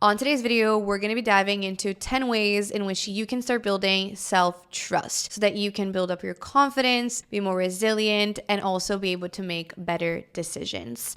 On today's video, we're going to be diving into 10 ways in which you can start building self-trust so that you can build up your confidence, be more resilient, and also be able to make better decisions.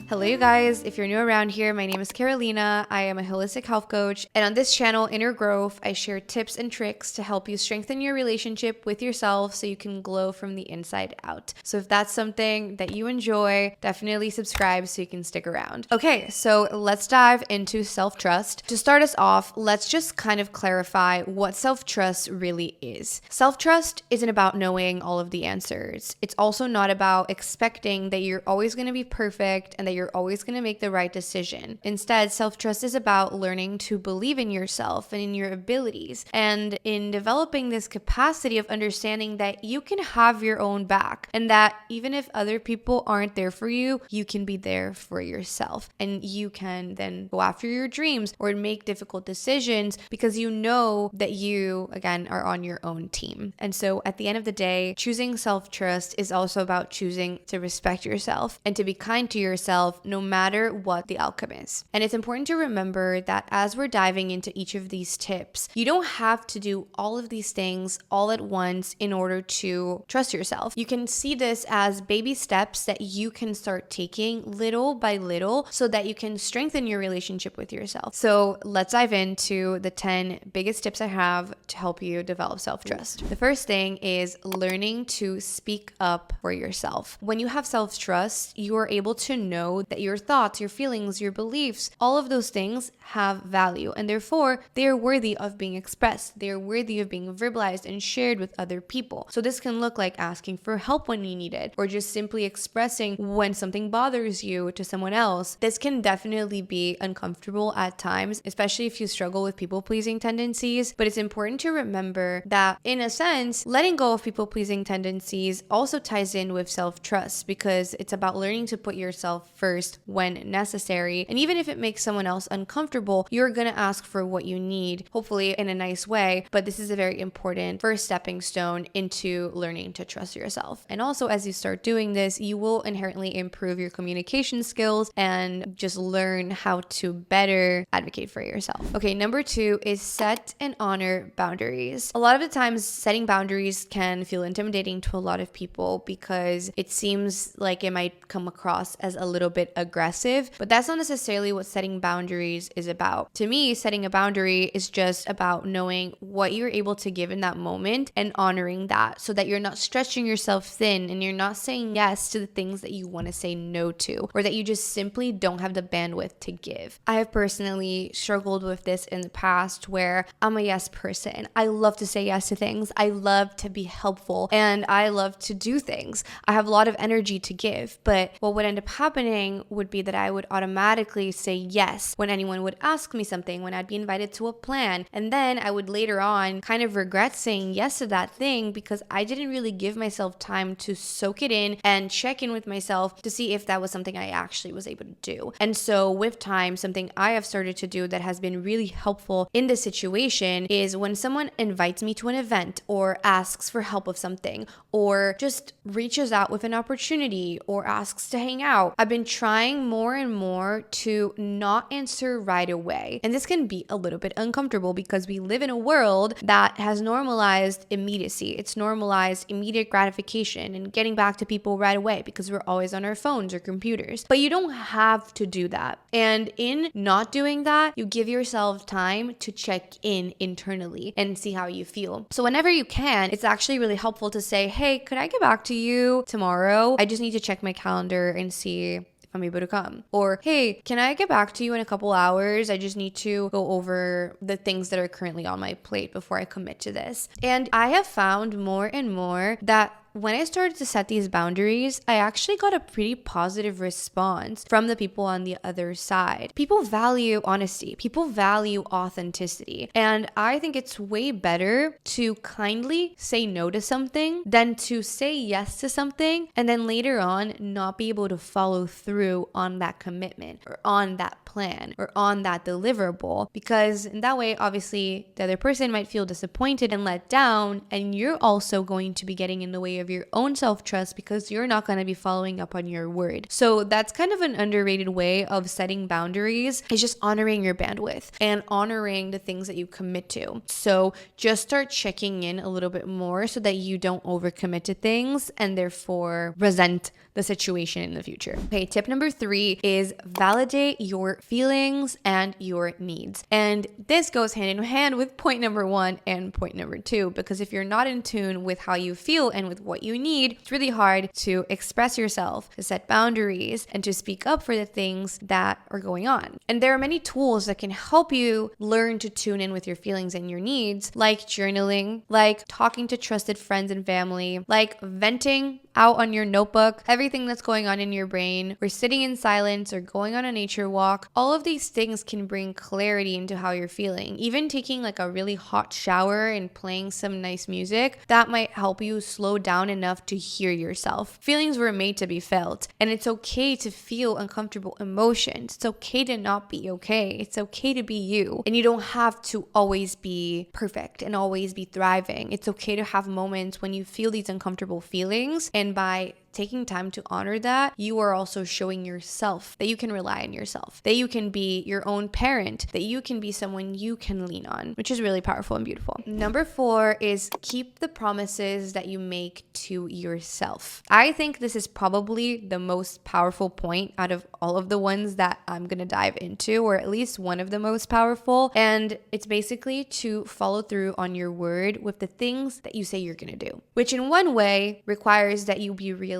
Hello, you guys. If you're new around here, my name is Carolina. I am a holistic health coach. And on this channel, Inner Growth, I share tips and tricks to help you strengthen your relationship with yourself so you can glow from the inside out. So if that's something that you enjoy, definitely subscribe so you can stick around. Okay, so let's dive into self-trust. To start us off, let's just kind of clarify what self-trust really is. Self-trust isn't about knowing all of the answers. It's also not about expecting that you're always going to be perfect and that you're always going to make the right decision. Instead, self-trust is about learning to believe in yourself and in your abilities, and in developing this capacity of understanding that you can have your own back, and that even if other people aren't there for you, you can be there for yourself, and you can then go after your dreams or make difficult decisions because you know that you, again, are on your own team. And so at the end of the day, choosing self-trust is also about choosing to respect yourself and to be kind to yourself no matter what the outcome is. And it's important to remember that as we're diving into each of these tips, you don't have to do all of these things all at once in order to trust yourself. You can see this as baby steps that you can start taking little by little so that you can strengthen your relationship with yourself. So let's dive into the 10 biggest tips I have to help you develop self-trust. The first thing is learning to speak up for yourself. When you have self-trust, you are able to know that your thoughts, your feelings, your beliefs, all of those things have value, and therefore they are worthy of being expressed. They are worthy of being verbalized and shared with other people. So this can look like asking for help when you need it, or just simply expressing when something bothers you to someone else. This can definitely be uncomfortable at times, especially if you struggle with people-pleasing tendencies, but it's important to remember that, in a sense, letting go of people-pleasing tendencies also ties in with self-trust, because it's about learning to put yourself first when necessary. And even if it makes someone else uncomfortable, you're going to ask for what you need, hopefully in a nice way. But this is a very important first stepping stone into learning to trust yourself. And also, as you start doing this, you will inherently improve your communication skills and just learn how to better advocate for yourself. Okay, number 2 is set and honor boundaries. A lot of the times, setting boundaries can feel intimidating to a lot of people because it seems like it might come across as a little bit aggressive, but that's not necessarily what setting boundaries is about. To me, setting a boundary is just about knowing what you're able to give in that moment and honoring that so that you're not stretching yourself thin and you're not saying yes to the things that you want to say no to, or that you just simply don't have the bandwidth to give. I have personally struggled with this in the past where I'm a yes person. I love to say yes to things. I love to be helpful and I love to do things. I have a lot of energy to give, but what would end up happening would be that I would automatically say yes when anyone would ask me something, when I'd be invited to a plan. And then I would later on kind of regret saying yes to that thing because I didn't really give myself time to soak it in and check in with myself to see if that was something I actually was able to do. And so with time, something I have started to do that has been really helpful in this situation is when someone invites me to an event or asks for help with something or just reaches out with an opportunity or asks to hang out, I've been trying more and more to not answer right away. And this can be a little bit uncomfortable because we live in a world that has normalized immediacy. It's normalized immediate gratification and getting back to people right away because we're always on our phones or computers. But you don't have to do that. And in not doing that, you give yourself time to check in internally and see how you feel. So whenever you can, it's actually really helpful to say, hey, could I get back to you tomorrow? I just need to check my calendar and see if I'm able to come. Or, hey, can I get back to you in a couple hours? I just need to go over the things that are currently on my plate before I commit to this. And I have found more and more that when I started to set these boundaries, I actually got a pretty positive response from the people on the other side. People value honesty. People value authenticity. And I think it's way better to kindly say no to something than to say yes to something and then later on not be able to follow through on that commitment or on that plan or on that deliverable, because in that way, obviously, the other person might feel disappointed and let down, and you're also going to be getting in the way away of your own self-trust because you're not going to be following up on your word. So that's kind of an underrated way of setting boundaries, is just honoring your bandwidth and honoring the things that you commit to. So just start checking in a little bit more so that you don't overcommit to things and therefore resent the situation in the future. Okay, tip number 3 is validate your feelings and your needs. And this goes hand in hand with point number 1 and point number 2, because if you're not in tune with how you feel and with what you need, it's really hard to express yourself, to set boundaries, and to speak up for the things that are going on. And there are many tools that can help you learn to tune in with your feelings and your needs, like journaling, like talking to trusted friends and family, like venting out on your notebook everything that's going on in your brain, or sitting in silence, or going on a nature walk. All of these things can bring clarity into how you're feeling. Even taking like a really hot shower and playing some nice music, that might help you slow down enough to hear yourself. Feelings were made to be felt, and it's okay to feel uncomfortable emotions. It's okay to not be okay. It's okay to be you, and you don't have to always be perfect and always be thriving. It's okay to have moments when you feel these uncomfortable feelings, and by taking time to honor that, you are also showing yourself that you can rely on yourself, that you can be your own parent, that you can be someone you can lean on, which is really powerful and beautiful. Number 4 is keep the promises that you make to yourself. I think this is probably the most powerful point out of all of the ones that I'm going to dive into, or at least one of the most powerful. And it's basically to follow through on your word with the things that you say you're going to do, which in one way requires that you be realistic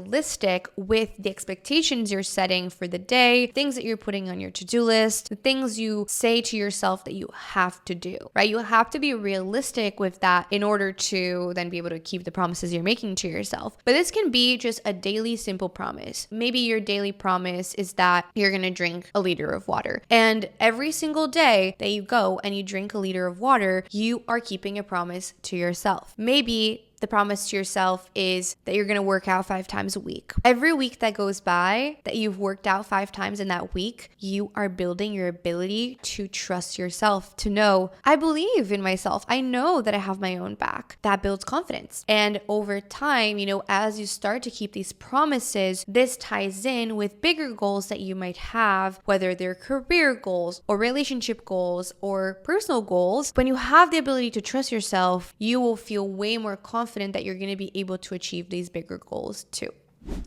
with the expectations you're setting for the day, things that you're putting on your to-do list, the things you say to yourself that you have to do, right? You have to be realistic with that in order to then be able to keep the promises you're making to yourself. But this can be just a daily simple promise. Maybe your daily promise is that you're going to drink a liter of water. And every single day that you go and you drink a liter of water, you are keeping a promise to yourself. Maybe the promise to yourself is that you're going to work out 5 times a week. Every week that goes by that you've worked out 5 times in that week, you are building your ability to trust yourself, to know, I believe in myself. I know that I have my own back. That builds confidence. And over time, as you start to keep these promises, this ties in with bigger goals that you might have, whether they're career goals or relationship goals or personal goals. When you have the ability to trust yourself, you will feel way more confident that you're going to be able to achieve these bigger goals too.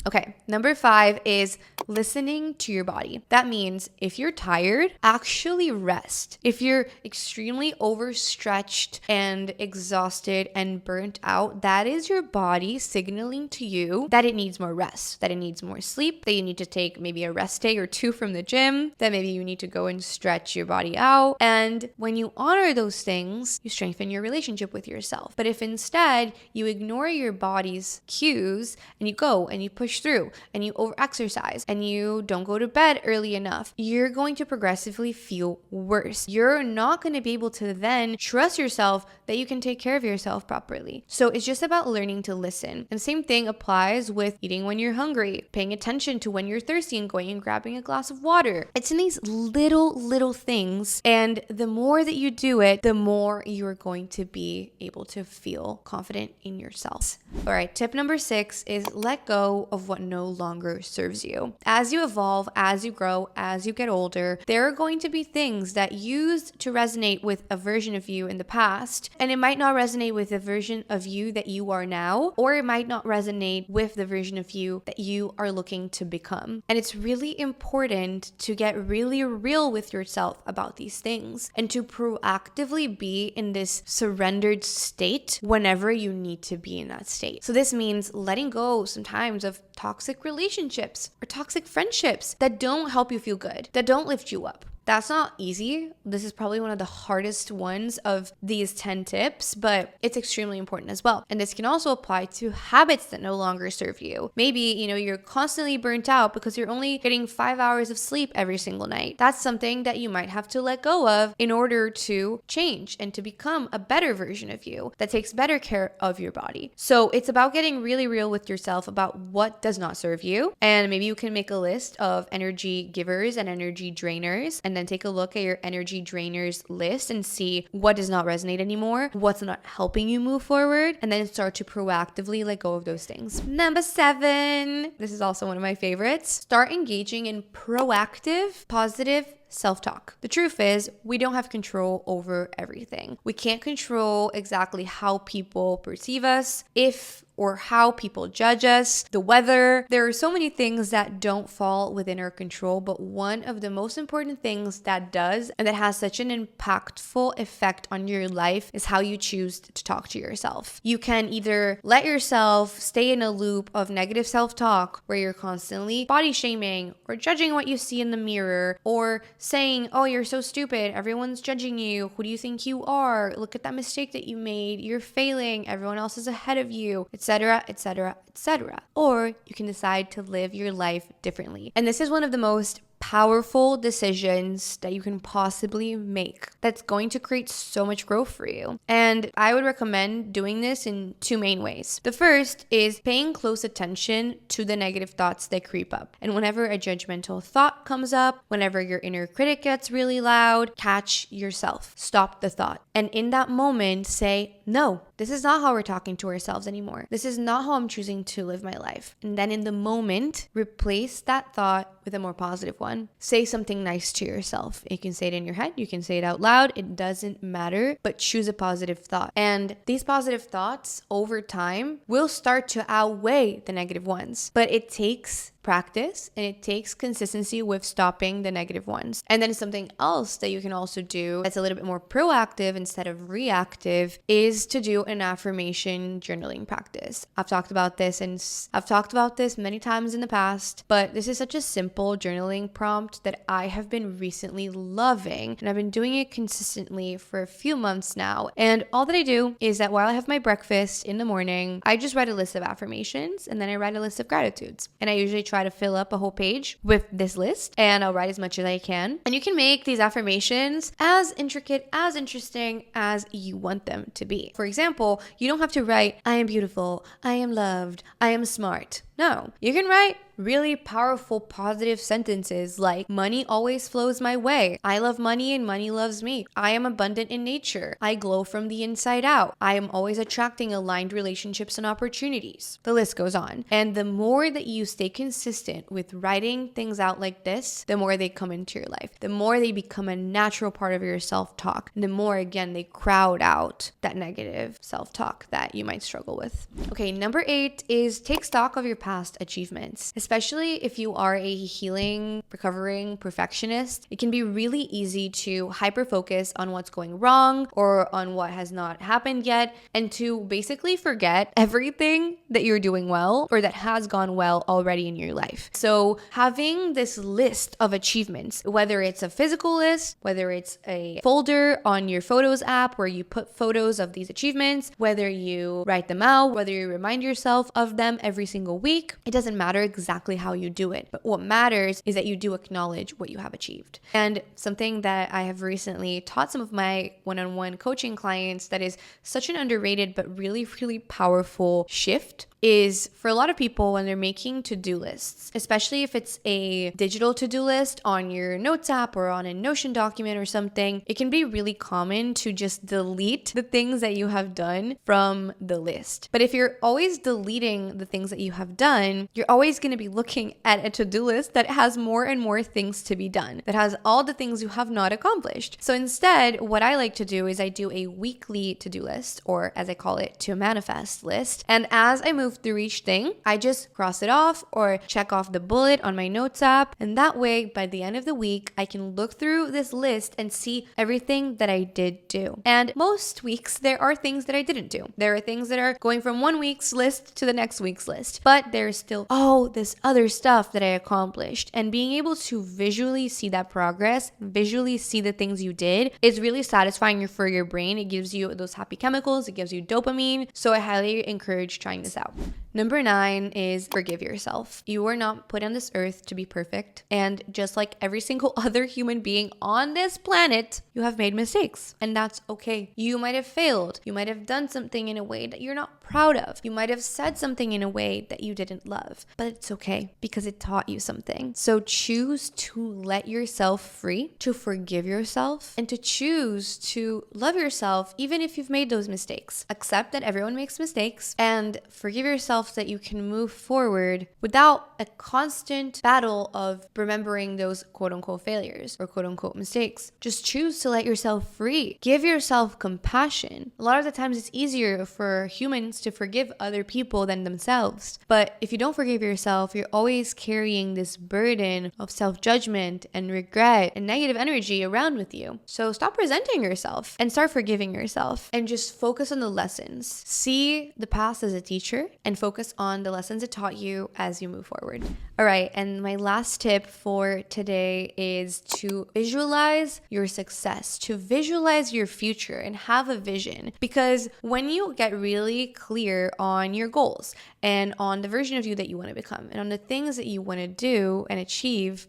Okay, number 5 is listening to your body. That means if you're tired, actually rest. If you're extremely overstretched and exhausted and burnt out, that is your body signaling to you that it needs more rest, that it needs more sleep, that you need to take maybe a rest day or 2 from the gym, that maybe you need to go and stretch your body out. And when you honor those things, you strengthen your relationship with yourself. But if instead you ignore your body's cues and you go and you push through and you over-exercise and you don't go to bed early enough, you're going to progressively feel worse. You're not going to be able to then trust yourself that you can take care of yourself properly. So it's just about learning to listen. And same thing applies with eating when you're hungry, paying attention to when you're thirsty and going and grabbing a glass of water. It's in these little things, and the more that you do it, the more you're going to be able to feel confident in yourself. All right, tip number 6 is let go of what no longer serves you. As you evolve, as you grow, as you get older, there are going to be things that used to resonate with a version of you in the past, and it might not resonate with the version of you that you are now, or it might not resonate with the version of you that you are looking to become. And it's really important to get really real with yourself about these things and to proactively be in this surrendered state whenever you need to be in that state. So this means letting go sometimes of toxic relationships or toxic friendships that don't help you feel good, that don't lift you up. That's not easy. This is probably one of the hardest ones of these 10 tips, but it's extremely important as well. And this can also apply to habits that no longer serve you. Maybe, you're constantly burnt out because you're only getting 5 hours of sleep every single night. That's something that you might have to let go of in order to change and to become a better version of you that takes better care of your body. So it's about getting really real with yourself about what does not serve you. And maybe you can make a list of energy givers and energy drainers and and then take a look at your energy drainers list and see what does not resonate anymore, what's not helping you move forward, and then start to proactively let go of those things. Number 7, this is also one of my favorites. Start engaging in proactive, positive self-talk. The truth is, we don't have control over everything. We can't control exactly how people perceive us, if or how people judge us, the weather. There are so many things that don't fall within our control, but one of the most important things that does and that has such an impactful effect on your life is how you choose to talk to yourself. You can either let yourself stay in a loop of negative self-talk where you're constantly body shaming or judging what you see in the mirror, or saying, oh, you're so stupid, everyone's judging you, who do you think you are, look at that mistake that you made, you're failing, everyone else is ahead of you, etc., etc., etc. Or you can decide to live your life differently. And this is one of the most powerful decisions that you can possibly make that's going to create so much growth for you. And I would recommend doing this in 2 main ways. The first is paying close attention to the negative thoughts that creep up. And whenever a judgmental thought comes up, whenever your inner critic gets really loud, catch yourself. Stop the thought. And in that moment, say, no, this is not how we're talking to ourselves anymore. This is not how I'm choosing to live my life. And then in the moment, replace that thought with a more positive one. Say something nice to yourself. You can say it in your head, you can say it out loud, it doesn't matter, but choose a positive thought. And these positive thoughts over time will start to outweigh the negative ones. But it takes practice and it takes consistency with stopping the negative ones. And then something else that you can also do that's a little bit more proactive instead of reactive is to do an affirmation journaling practice. I've talked about this many times in the past, but this is such a simple journaling prompt that I have been recently loving, and I've been doing it consistently for a few months now. And all that I do is that while I have my breakfast in the morning, I just write a list of affirmations and then I write a list of gratitudes. And I usually try to fill up a whole page with this list, and I'll write as much as I can. And you can make these affirmations as intricate, as interesting as you want them to be. For example, you don't have to write, I am beautiful, I am loved, I am smart. No, you can write really powerful, positive sentences like, money always flows my way. I love money and money loves me. I am abundant in nature. I glow from the inside out. I am always attracting aligned relationships and opportunities. The list goes on. And the more that you stay consistent with writing things out like this, the more they come into your life, the more they become a natural part of your self-talk, and the more, again, they crowd out that negative self-talk that you might struggle with. Okay, number 8 is take stock of your past achievements. Especially if you are a healing, recovering perfectionist, it can be really easy to hyper-focus on what's going wrong or on what has not happened yet, and to basically forget everything that you're doing well or that has gone well already in your life. So having this list of achievements, whether it's a physical list, whether it's a folder on your Photos app where you put photos of these achievements, whether you write them out, whether you remind yourself of them every single week, it doesn't matter exactly how you do it. But what matters is that you do acknowledge what you have achieved. And something that I have recently taught some of my one-on-one coaching clients that is such an underrated but really, really powerful shift is for a lot of people when they're making to-do lists, especially if it's a digital to-do list on your notes app or on a Notion document or something, it can be really common to just delete the things that you have done from the list. But if you're always deleting the things that you have done, you're always going to be looking at a to-do list that has more and more things to be done, that has all the things you have not accomplished. So instead, what I like to do is I do a weekly to-do list, or as I call it, to manifest list. And as I move through each thing, I just cross it off or check off the bullet on my notes app. And that way, by the end of the week, I can look through this list and see everything that I did do. And most weeks, there are things that I didn't do. There are things that are going from one week's list to the next week's list. But there's still, this other stuff that I accomplished. And being able to visually see that progress, visually see the things you did, is really satisfying for your brain. It gives you those happy chemicals. It gives you dopamine. So I highly encourage trying this out. Number 9 is forgive yourself. You are not put on this earth to be perfect. And just like every single other human being on this planet, you have made mistakes. And that's okay. You might have failed. You might have done something in a way that you're not proud of. You might have said something in a way that you didn't love. But it's okay because it taught you something. So choose to let yourself free, to forgive yourself, and to choose to love yourself even if you've made those mistakes. Accept that everyone makes mistakes and forgive yourself so that you can move forward without a constant battle of remembering those quote unquote failures or quote unquote mistakes. Just choose to let yourself free. Give yourself compassion. A lot of the times it's easier for humans to forgive other people than themselves. But if you don't forgive yourself, you're always carrying this burden of self-judgment and regret and negative energy around with you. So stop resenting yourself and start forgiving yourself and just focus on the lessons. See the past as a teacher and focus on the lessons it taught you as you move forward. All right, and my last tip for today is to visualize your success, to visualize your future and have a vision. Because when you get really clear on your goals and on the version of you that you want to become and on the things that you want to do and achieve,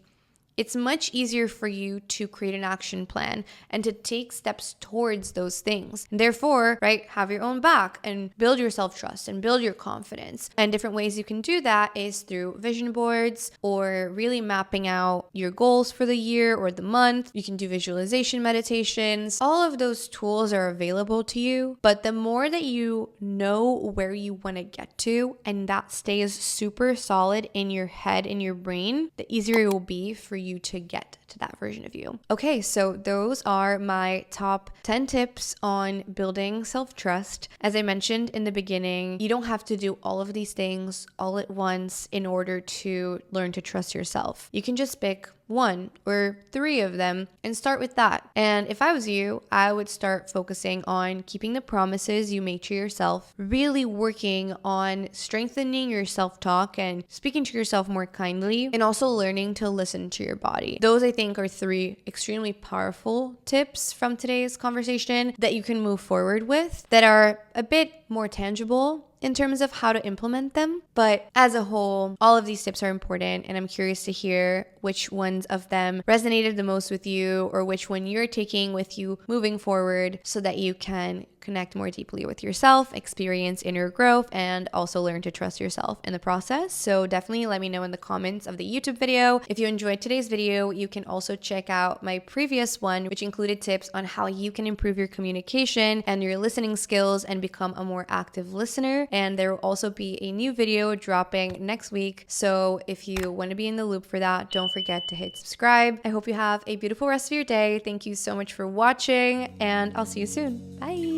it's much easier for you to create an action plan and to take steps towards those things. And therefore, right, have your own back and build your self-trust and build your confidence. And different ways you can do that is through vision boards or really mapping out your goals for the year or the month. You can do visualization meditations. All of those tools are available to you. But the more that you know where you want to get to and that stays super solid in your head, in your brain, the easier it will be for you to get to that version of you. Okay, so those are my top 10 tips on building self-trust. As I mentioned in the beginning, you don't have to do all of these things all at once in order to learn to trust yourself. You can just pick 1 or 3 of them and start with that. And if I was you, I would start focusing on keeping the promises you make to yourself, really working on strengthening your self-talk and speaking to yourself more kindly, and also learning to listen to your body. Those, I think, are 3 extremely powerful tips from today's conversation that you can move forward with that are a bit more tangible in terms of how to implement them. But as a whole, all of these tips are important, and I'm curious to hear which ones of them resonated the most with you or which one you're taking with you moving forward so that you can connect more deeply with yourself, experience inner growth, and also learn to trust yourself in the process. So definitely let me know in the comments of the YouTube video. If you enjoyed today's video, you can also check out my previous one, which included tips on how you can improve your communication and your listening skills and become a more active listener. And there will also be a new video dropping next week. So if you want to be in the loop for that, don't forget to hit subscribe. I hope you have a beautiful rest of your day. Thank you so much for watching, and I'll see you soon. Bye.